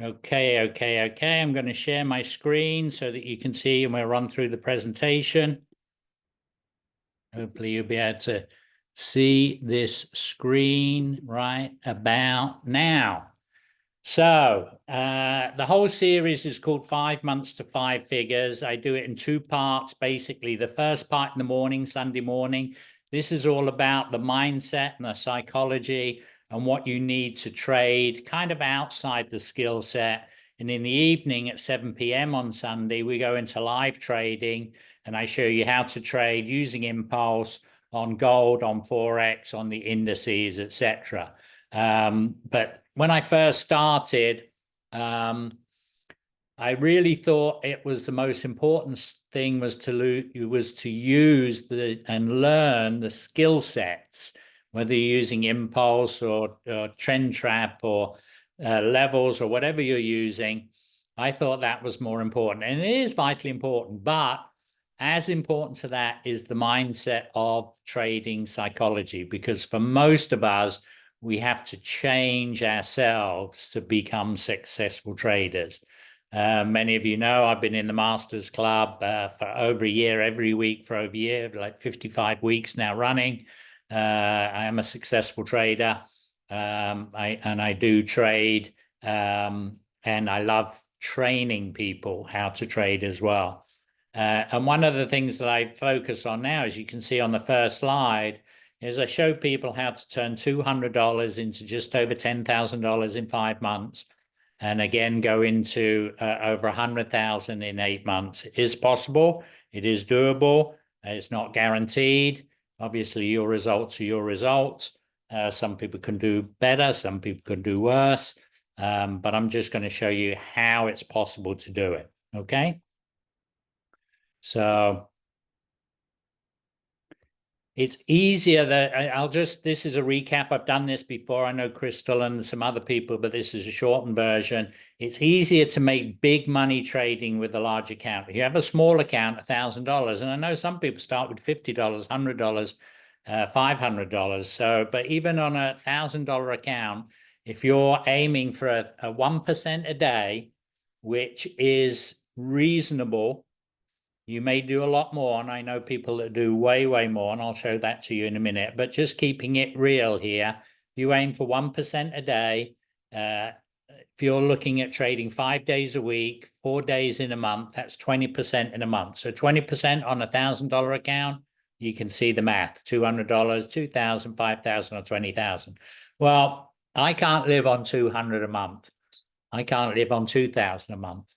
Okay. I'm going to share my screen so that you can see, and we'll run through the presentation. Hopefully you'll be able to see this screen right about now. So the whole series is called 5 Months to Five Figures. I do it in two parts. Basically, the first part in the morning, Sunday morning, this is all about the mindset and the psychology and what you need to trade, kind of outside the skill set. And in the evening at 7 p.m. on Sunday, we go into live trading and I show you how to trade using impulse on gold, on Forex, on the indices, etc. But when I first started, I really thought it was the most important thing was to use and learn the skill sets, whether you're using impulse or trend trap or levels or whatever you're using. I thought that was more important, and it is vitally important, but as important to that is the mindset of trading psychology, because for most of us, we have to change ourselves to become successful traders. Many of you know I've been in the Masters Club for over a year, every week for over a year, like 55 weeks now running. I am a successful trader. I do trade, and I love training people how to trade as well. And one of the things that I focus on now, as you can see on the first slide, is I show people how to turn $200 into just over $10,000 in 5 months. And again, go into over 100,000 in 8 months. It is possible. It is doable. It's not guaranteed. Obviously, your results are your results. Some people can do better. Some people can do worse. But I'm just going to show you how it's possible to do it. Okay. So it's easier that this is a recap. I've done this before. I know Crystal and some other people, but this is a shortened version. It's easier to make big money trading with a large account. If you have a small account, $1,000, and I know some people start with $50, $100, $500. So, but even on a $1,000 account, if you're aiming for a 1% a day, which is reasonable, you may do a lot more, and I know people that do way more, and I'll show that to you in a minute. But just keeping it real here, you aim for 1% a day. If you're looking at trading 5 days a week, 4 days in a month, that's 20% in a month. So 20% on a $1,000 account, you can see the math: $200, $2,000, $5,000, or $20,000. Well, I can't live on $200 a month. I can't live on $2,000 a month.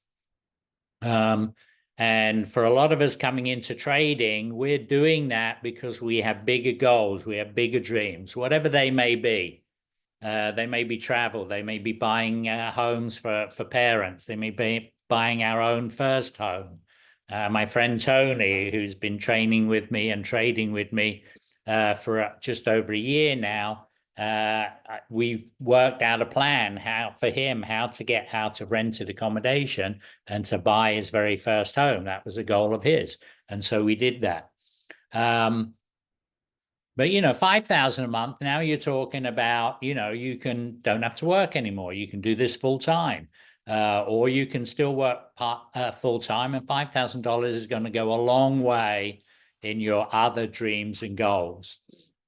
And for a lot of us coming into trading, we're doing that because we have bigger goals, we have bigger dreams, whatever they may be. They may be travel, they may be buying homes for parents, they may be buying our own first home. My friend Tony, who's been training with me and trading with me for just over a year now, we've worked out a plan how to rent an accommodation and to buy his very first home. That was a goal of his, and so we did that. But 5,000 a month, now you're talking about, you don't have to work anymore. You can do this full time, or you can still work full time, and $5,000 is going to go a long way in your other dreams and goals.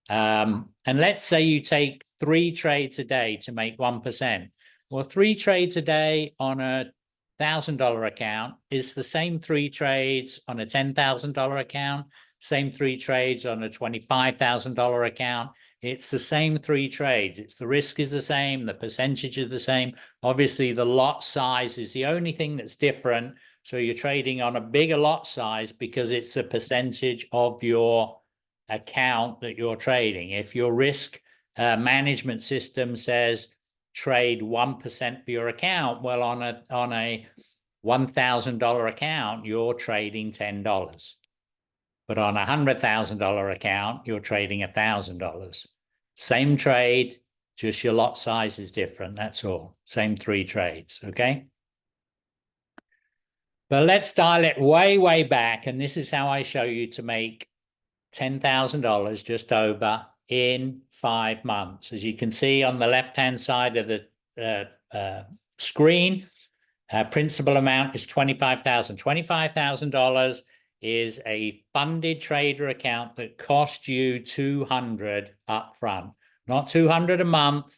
And let's say you take 3 trades a day to make 1%. Well, 3 trades a day on a $1,000 account is the same 3 trades on a $10,000 account, same 3 trades on a $25,000 account. It's the same 3 trades. The risk is the same, the percentage is the same. Obviously, the lot size is the only thing that's different. So you're trading on a bigger lot size because it's a percentage of your account that you're trading. If your risk management system says trade 1% for your account, well, on a $1,000 account, you're trading $10. But on a $100,000 account, you're trading $1,000. Same trade, just your lot size is different. That's all. Same 3 trades. Okay. But let's dial it way back. And this is how I show you to make $10,000 just over in 5 months. As you can see on the left-hand side of the screen. Principal amount is $25,000. $25,000 is a funded trader account that cost you $200 up front, not $200 a month,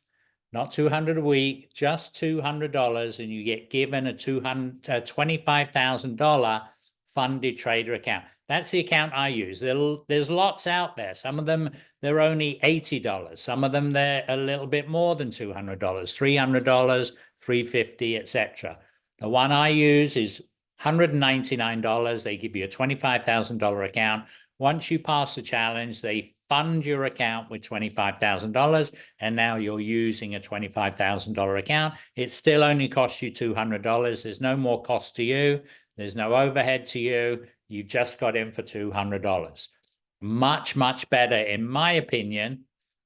not $200 a week, just $200, and you get given a $25,000 funded trader account. That's the account I use. There's lots out there. Some of them, they're only $80. Some of them, they're a little bit more than $200, $300, $350, etc. The one I use is $199. They give you a $25,000 account. Once you pass the challenge, they fund your account with $25,000, and now you're using a $25,000 account. It still only costs you $200. There's no more cost to you. There's no overhead to you. You just got in for $200. Much, much better, in my opinion,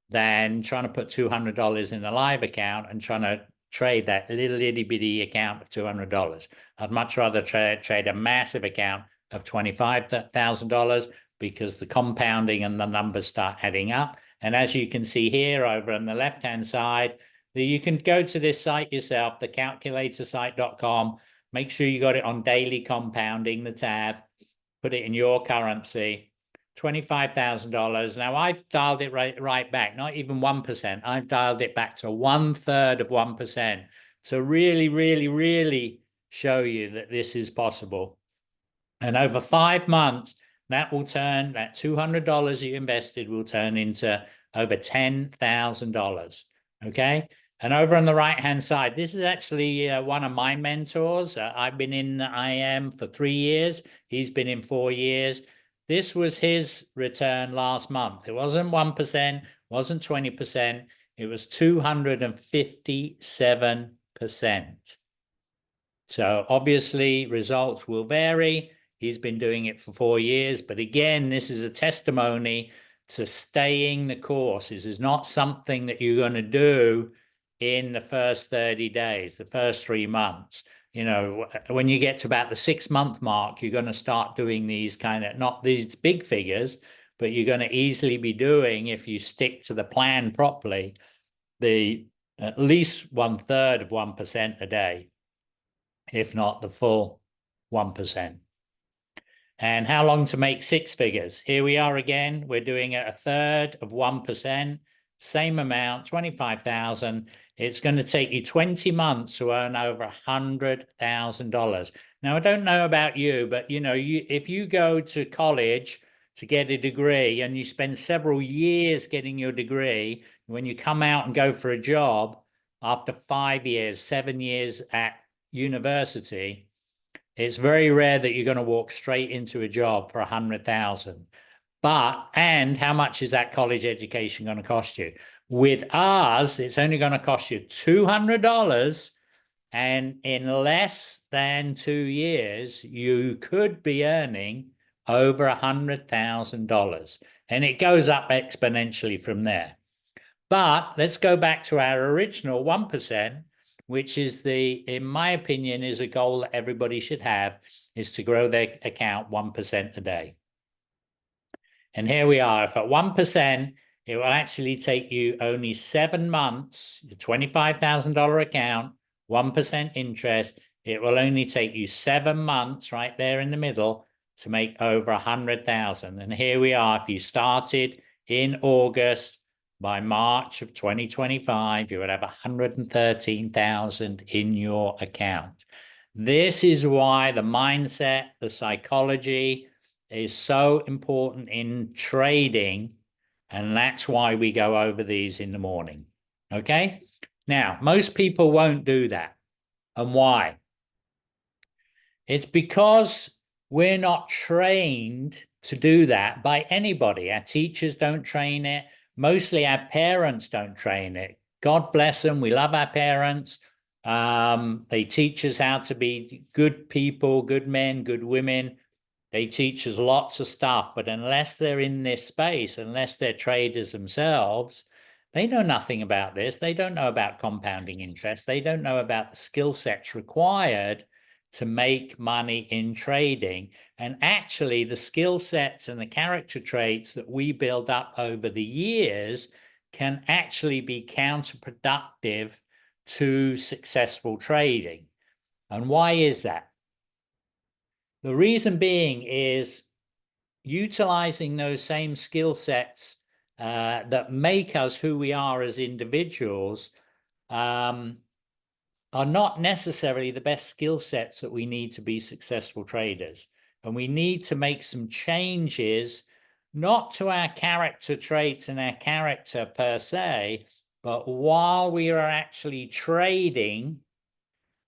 than trying to put $200 in a live account and trying to trade that little itty bitty account of $200. I'd much rather trade a massive account of $25,000 because the compounding and the numbers start adding up. And as you can see here over on the left-hand side, you can go to this site yourself, thecalculatorsite.com. Make sure you got it on daily compounding, the tab, put it in your currency, $25,000. Now I've dialed it right back, not even 1%. I've dialed it back to 1/3 of 1% to really, really, really show you that this is possible. And over 5 months, that will turn, that $200 you invested will turn into over $10,000. Okay. And over on the right-hand side, this is actually one of my mentors. I've been in IM for 3 years. He's been in 4 years. This was his return last month. It wasn't 1%, wasn't 20%. It was 257%. So obviously results will vary. He's been doing it for 4 years. But again, this is a testimony to staying the course. This is not something that you're going to do in the first 30 days, the first 3 months. You know, when you get to about the 6-month mark, you're going to start doing these kind of, not these big figures, but you're going to easily be doing, if you stick to the plan properly, at least 1/3 of 1% a day, if not the full 1%. And how long to make 6 figures? Here we are again. We're doing a 1/3 of 1%, same amount, 25,000. It's going to take you 20 months to earn over $100,000. Now, I don't know about you, but you know, if you go to college to get a degree and you spend several years getting your degree, when you come out and go for a job after 5 years, 7 years at university, it's very rare that you're going to walk straight into a job for $100,000. And how much is that college education going to cost you? With ours, it's only going to cost you $200, and in less than 2 years, you could be earning over $100,000, and it goes up exponentially from there. But let's go back to our original 1%, which is in my opinion, is a goal that everybody should have, is to grow their account 1% a day. And here we are. If at 1%, it will actually take you only 7 months, the $25,000 account, 1% interest. It will only take you 7 months right there in the middle to make over 100,000. And here we are. If you started in August, by March of 2025, you would have 113,000 in your account. This is why the mindset, the psychology is so important in trading. And that's why we go over these in the morning. Okay. Now, most people won't do that. And why? It's because we're not trained to do that by anybody. Our teachers don't train it. Mostly our parents don't train it. God bless them. We love our parents. They teach us how to be good people, good men, good women. They teach us lots of stuff, but unless they're in this space, unless they're traders themselves, they know nothing about this. They don't know about compounding interest. They don't know about the skill sets required to make money in trading. And actually, the skill sets and the character traits that we build up over the years can actually be counterproductive to successful trading. And why is that? The reason being is utilizing those same skill sets that make us who we are as individuals are not necessarily the best skill sets that we need to be successful traders. And we need to make some changes, not to our character traits and our character per se, but while we are actually trading,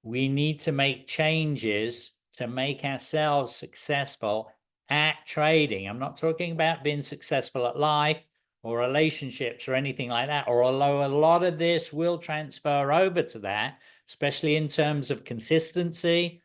we need to make changes to make ourselves successful at trading. I'm not talking about being successful at life or relationships or anything like that, or although a lot of this will transfer over to that, especially in terms of consistency.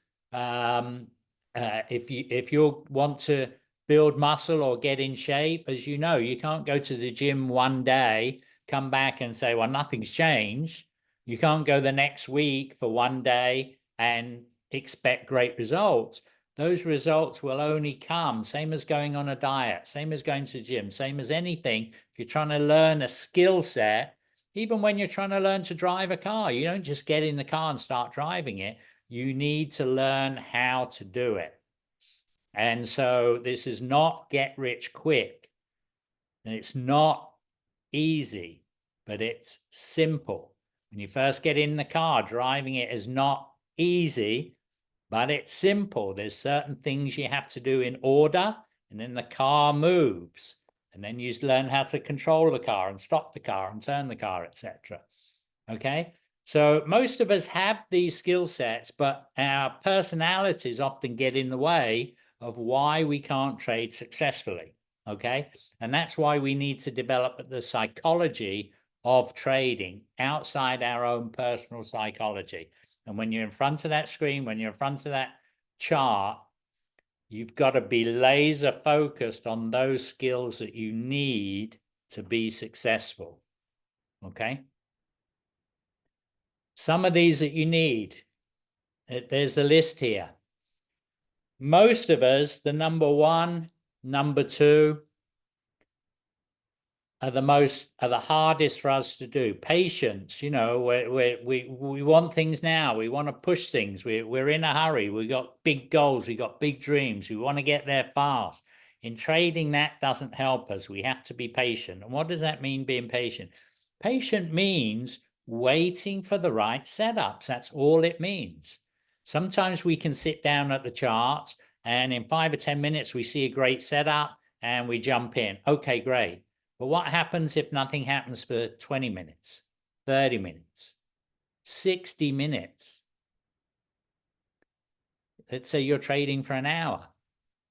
If you want to build muscle or get in shape, as you know, you can't go to the gym one day, come back and say, well, nothing's changed. You can't go the next week for one day and expect great results. Those results will only come, same as going on a diet, same as going to the gym, same as anything. If you're trying to learn a skill set, even when you're trying to learn to drive a car, you don't just get in the car and start driving it. You need to learn how to do it. And so this is not get rich quick. And it's not easy, but it's simple. When you first get in the car, driving it is not easy, but it's simple. There's certain things you have to do in order, and then the car moves. And then you learn how to control the car and stop the car and turn the car, etc. Okay? So most of us have these skill sets, but our personalities often get in the way of why we can't trade successfully. Okay? And that's why we need to develop the psychology of trading outside our own personal psychology. And when you're in front of that screen, when you're in front of that chart, you've got to be laser focused on those skills that you need to be successful. Okay? Some of these that you need, there's a list here. Most of us, the number one, number two, are the hardest for us to do. Patience, you know, we want things now. We want to push things. We're in a hurry. We got big goals. We got big dreams. We want to get there fast. In trading, that doesn't help us. We have to be patient. And what does that mean, being patient? Patient means waiting for the right setups. That's all it means. Sometimes we can sit down at the charts and in 5 or 10 minutes, we see a great setup and we jump in. Okay, great. But what happens if nothing happens for 20 minutes, 30 minutes, 60 minutes? Let's say you're trading for an hour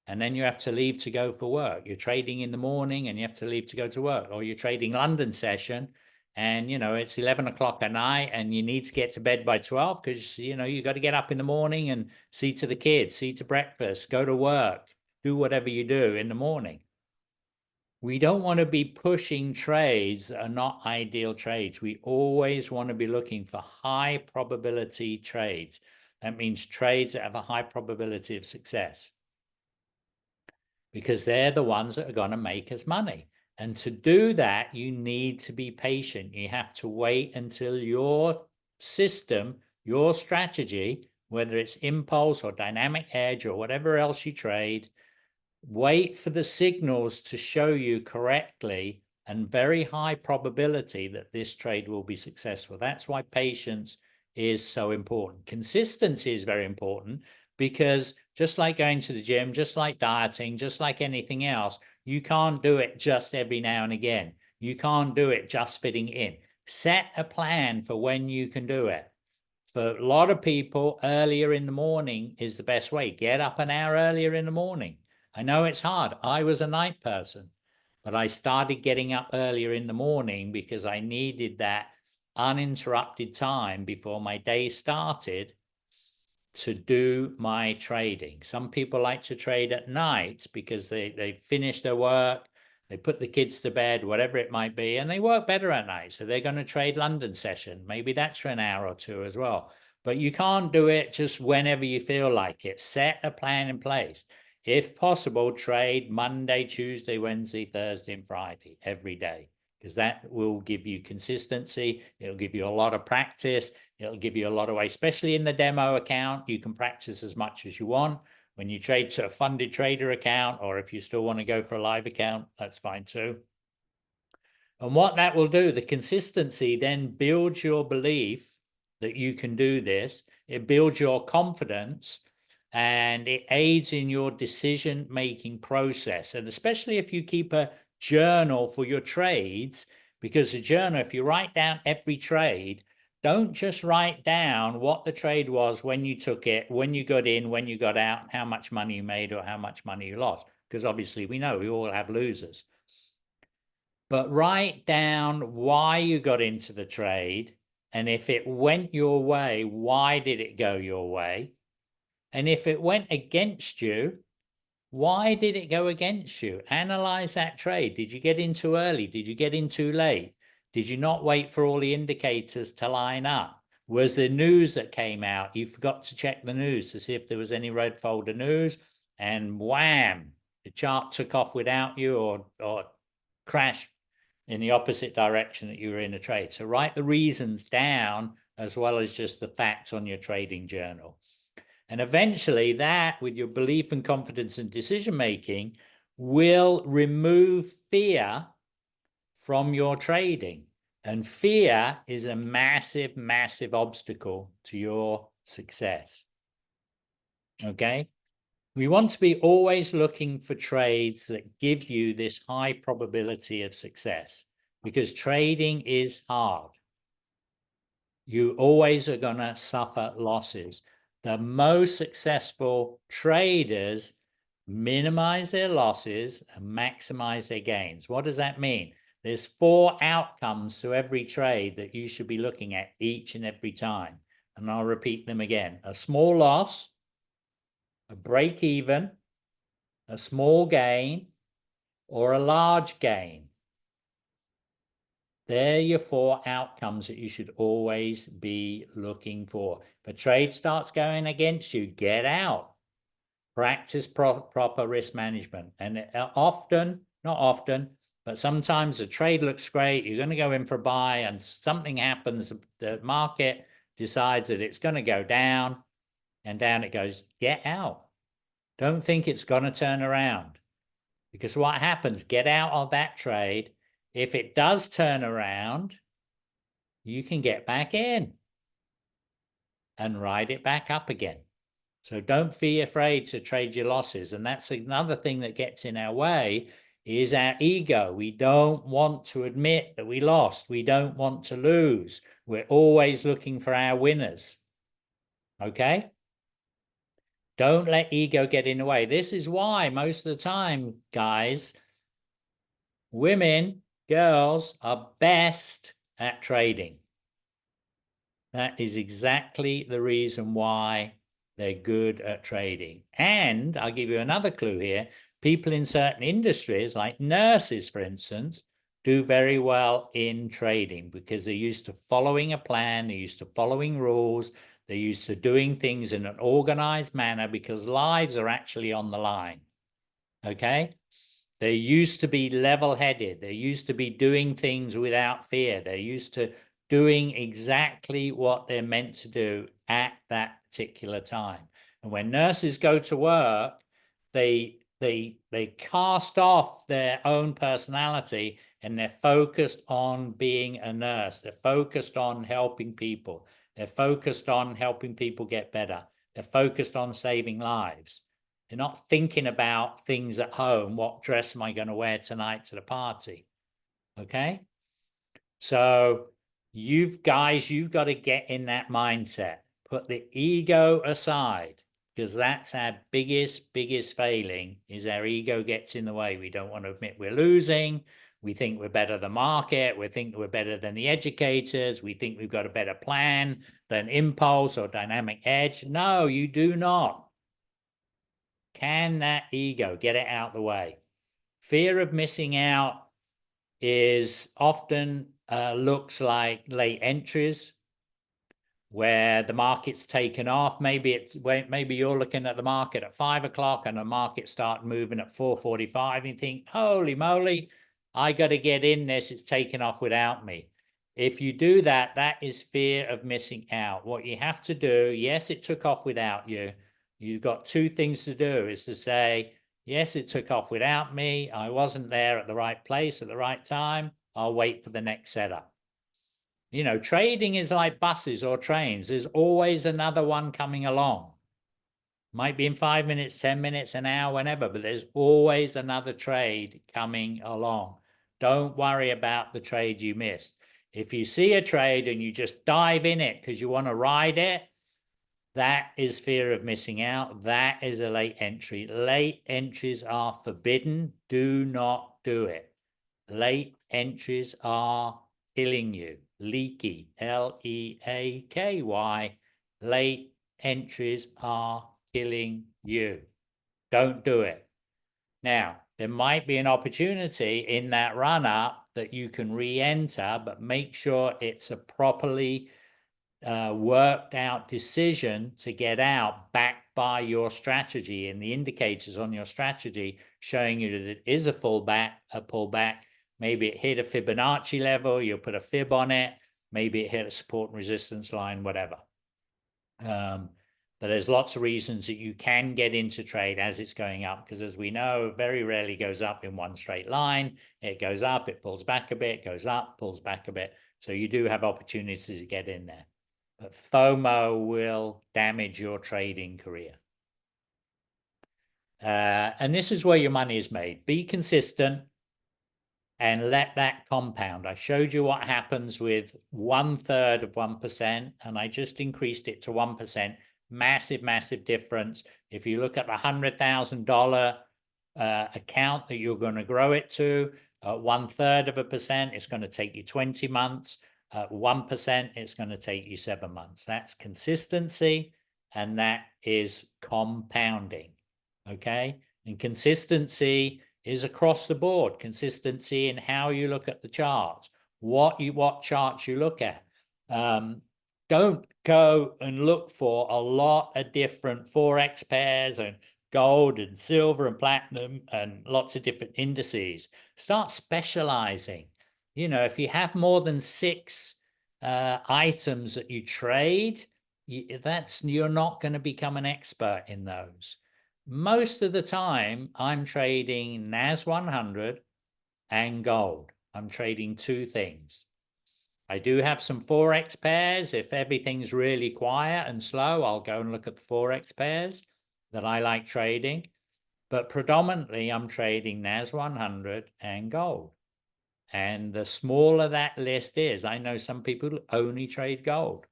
and then you have to leave to go for work. You're trading in the morning and you have to leave to go to work, or you're trading London session and, you know, it's 11 o'clock at night and you need to get to bed by 12 because, you know, you got to get up in the morning and see to the kids, see to breakfast, go to work, do whatever you do in the morning. We don't want to be pushing trades that are not ideal trades. We always want to be looking for high probability trades. That means trades that have a high probability of success, because they're the ones that are going to make us money. And to do that, you need to be patient. You have to wait until your system, your strategy, whether it's impulse or dynamic hedge or whatever else you trade, wait for the signals to show you correctly and very high probability that this trade will be successful. That's why patience is so important. Consistency is very important, because just like going to the gym, just like dieting, just like anything else, you can't do it just every now and again. You can't do it just fitting in. Set a plan for when you can do it. For a lot of people, earlier in the morning is the best way. Get up an hour earlier in the morning. I know it's hard. I was a night person, but I started getting up earlier in the morning because I needed that uninterrupted time before my day started to do my trading. Some people like to trade at night because they finish their work, they put the kids to bed, whatever it might be, and they work better at night. So they're going to trade London session. Maybe that's for an hour or two as well. But you can't do it just whenever you feel like it. Set a plan in place. If possible, trade Monday, Tuesday, Wednesday, Thursday, and Friday every day. because that will give you consistency. It'll give you a lot of practice. It'll give you a lot of way, especially in the demo account. You can practice as much as you want. When you trade to a funded trader account, or if you still want to go for a live account, that's fine too. And what that will do, the consistency then builds your belief that you can do this. It builds your confidence, and it aids in your decision-making process. And especially if you keep a journal for your trades, because a journal, if you write down every trade, don't just write down what the trade was, when you took it, when you got in, when you got out, how much money you made or how much money you lost. Because obviously we know we all have losers. But write down why you got into the trade. And if it went your way, why did it go your way? And if it went against you, why did it go against you? Analyze that trade. Did you get in too early? Did you get in too late? Did you not wait for all the indicators to line up? Was there news that came out? You forgot to check the news to see if there was any red folder news, and wham, the chart took off without you, or crashed in the opposite direction that you were in a trade. So write the reasons down as well as just the facts on your trading journal. And eventually that, with your belief and confidence and decision-making, will remove fear from your trading. And fear is a massive, massive obstacle to your success. Okay? We want to be always looking for trades that give you this high probability of success, because trading is hard. You always are going to suffer losses. The most successful traders minimize their losses and maximize their gains. What does that mean? There's 4 outcomes to every trade that you should be looking at each and every time. And I'll repeat them again. A small loss, a break even, a small gain, or a large gain. They're your 4 outcomes that you should always be looking for. If a trade starts going against you, get out. Practice proper risk management. And often, not often, but sometimes the trade looks great. You're going to go in for a buy and something happens. The market decides that it's going to go down, and down it goes. Get out. Don't think it's going to turn around, because what happens, get out of that trade. If it does turn around, you can get back in and ride it back up again. So don't be afraid to trade your losses. And that's another thing that gets in our way, is our ego. We don't want to admit that we lost. We don't want to lose. We're always looking for our winners. Okay? Don't let ego get in the way. This is why most of the time, guys, women, girls are best at trading. That is exactly the reason why they're good at trading. And I'll give you another clue here. People in certain industries, like nurses, for instance, do very well in trading, because they're used to following a plan, they're used to following rules, they're used to doing things in an organized manner, because lives are actually on the line. Okay? They're used to be level-headed. They're used to be doing things without fear. They're used to doing exactly what they're meant to do at that particular time. And when nurses go to work, they cast off their own personality, and they're focused on being a nurse. They're focused on helping people. They're focused on helping people get better. They're focused on saving lives. They're not thinking about things at home. What dress am I going to wear tonight to the party? Okay? So you've got to get in that mindset. Put the ego aside, because that's our biggest failing, is our ego gets in the way. We don't want to admit we're losing. We think we're better than the market. We think we're better than the educators. We think we've got a better plan than Impulse or Dynamic Edge. No, you do not. Can that ego get it out the way? Fear of missing out is often looks like late entries, where the market's taken off. Maybe you're looking at the market at 5 o'clock and the market start moving at 4:45, and you think, holy moly, I got to get in this, it's taken off without me. If you do that, that is fear of missing out. What you have to do, yes, it took off without you. You've got two things to do, is to say, yes, it took off without me. I wasn't there at the right place at the right time. I'll wait for the next setup. You know, trading is like buses or trains. There's always another one coming along. Might be in 5 minutes, 10 minutes, an hour, whenever, but there's always another trade coming along. Don't worry about the trade you missed. If you see a trade and you just dive in it because you want to ride it, that is fear of missing out. That is a late entry. Late entries are forbidden. Do not do it. Late entries are killing you. Leaky, L-E-A-K-Y. Late entries are killing you. Don't do it. Now, there might be an opportunity in that run up that you can re-enter, but make sure it's a properly worked out decision to get out, backed by your strategy and the indicators on your strategy showing you that it is a pullback. Maybe it hit a Fibonacci level, you'll put a fib on it. Maybe it hit a support and resistance line, whatever. But there's lots of reasons that you can get into trade as it's going up, because as we know, it very rarely goes up in one straight line. It goes up, it pulls back a bit, goes up, pulls back a bit. So you do have opportunities to get in there. But FOMO will damage your trading career. And this is where your money is made. Be consistent and let that compound. I showed you what happens with 1/3 of 1%, and I just increased it to 1%. Massive, massive difference. If you look at the $100,000 account that you're going to grow it to, 1/3 of a percent, it's going to take you 20 months. 1%, it's going to take you 7 months. That's consistency, and that is compounding. Okay, and consistency is across the board. Consistency in how you look at the charts, what charts you look at. Don't go and look for a lot of different Forex pairs and gold and silver and platinum and lots of different indices. Start specializing. You know, if you have more than 6 items that you trade, you're not going to become an expert in those. Most of the time, I'm trading NAS 100 and gold. I'm trading 2 things. I do have some Forex pairs. If everything's really quiet and slow, I'll go and look at the Forex pairs that I like trading. But predominantly, I'm trading NAS 100 and gold. And the smaller that list is, I know some people only trade gold,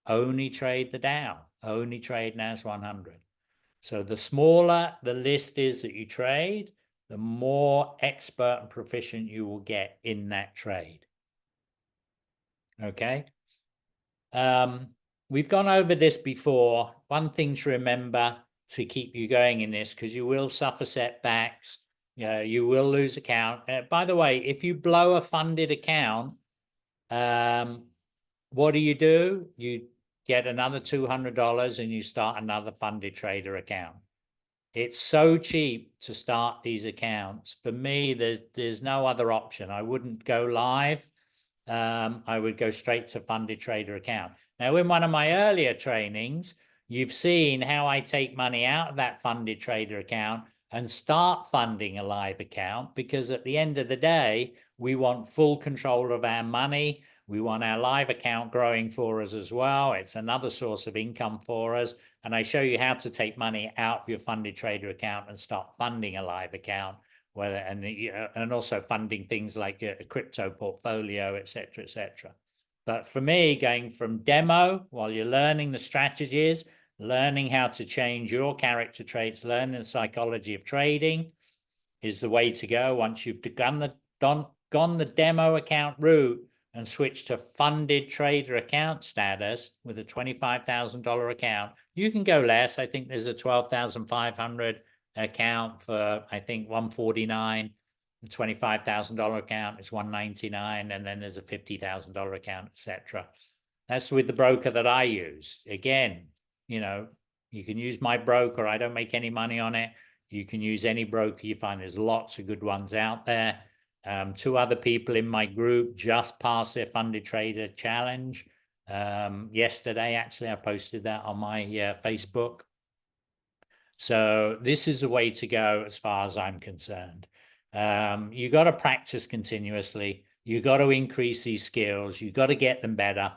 only trade the Dow, only trade NAS 100. So the smaller the list is that you trade, the more expert and proficient you will get in that trade. Okay. We've gone over this before. One thing to remember to keep you going in this, because you will suffer setbacks. You will lose account. By the way, if you blow a funded account, what do? You get another $200 and you start another funded trader account. It's so cheap to start these accounts. For me, there's no other option. I wouldn't go live. I would go straight to funded trader account. Now, in one of my earlier trainings, you've seen how I take money out of that funded trader account and start funding a live account, because at the end of the day, we want full control of our money. We want our live account growing for us as well. It's another source of income for us. And I show you how to take money out of your funded trader account and start funding a live account, and also funding things like a crypto portfolio, et cetera. But for me, going from demo while you're learning the strategies, learning how to change your character traits, learning the psychology of trading is the way to go. Once you've gone the demo account route and switched to funded trader account status with a $25,000 account, you can go less. I think there's a $12,500 account for, I think, $149. The $25,000 account is $199, and then there's a $50,000 account, etc. That's with the broker that I use. Again, you know, you can use my broker. I don't make any money on it. You can use any broker you find. There's lots of good ones out there. 2 other people in my group just passed their funded trader challenge. Yesterday, actually, I posted that on my Facebook. So this is the way to go as far as I'm concerned. You got to practice continuously. You got to increase these skills. You got to get them better.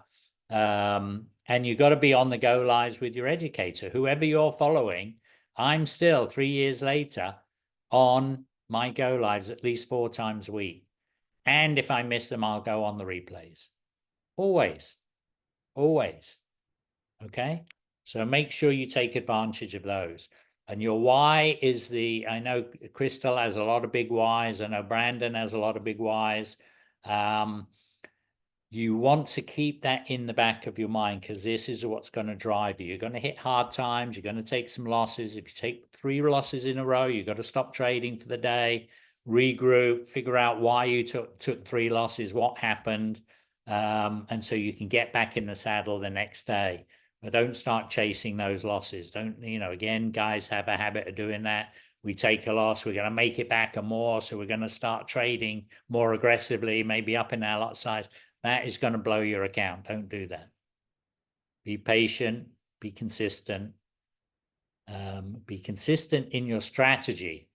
And you got to be on the go lives with your educator, whoever you're following. I'm still 3 years later on my go lives at least 4 times a week. And if I miss them, I'll go on the replays. Always, always. Okay. So make sure you take advantage of those. And your why is I know Crystal has a lot of big whys. I know Brandon has a lot of big whys. You want to keep that in the back of your mind, because this is what's going to drive you. You're going to hit hard times. You're going to take some losses. If you take 3 losses in a row, you've got to stop trading for the day, regroup, figure out why you took 3 losses, what happened. And so you can get back in the saddle the next day. But don't start chasing those losses. Don't, again, guys have a habit of doing that. We take a loss, we're going to make it back and more. So we're going to start trading more aggressively, maybe up in our lot size. That is going to blow your account. Don't do that. Be patient, be consistent. Be consistent in your strategy.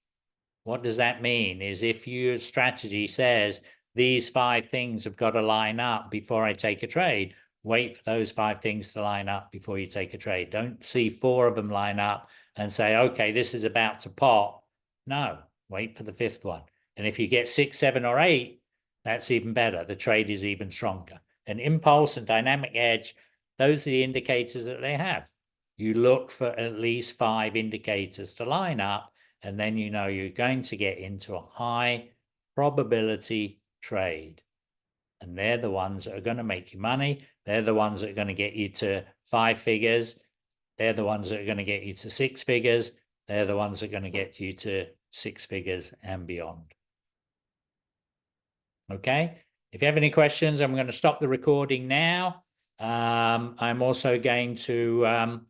What does that mean? Is if your strategy says these 5 things have got to line up before I take a trade, wait for those 5 things to line up before you take a trade. Don't see 4 of them line up and say, okay, this is about to pop. No, wait for the 5th one. And if you get 6, 7, or 8, that's even better. The trade is even stronger. And impulse and dynamic edge, those are the indicators that they have. You look for at least 5 indicators to line up, and then you know you're going to get into a high probability trade. And they're the ones that are going to make you money. They're the ones that are going to get you to 5 figures. They're the ones that are going to get you to 6 figures. They're the ones that are going to get you to 6 figures and beyond. Okay. If you have any questions, I'm going to stop the recording now. I'm also going to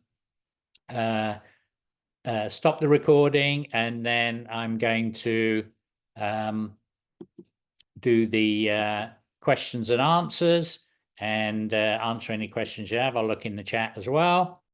stop the recording, and then I'm going to do the questions and answers, and answer any questions you have. I'll look in the chat as well.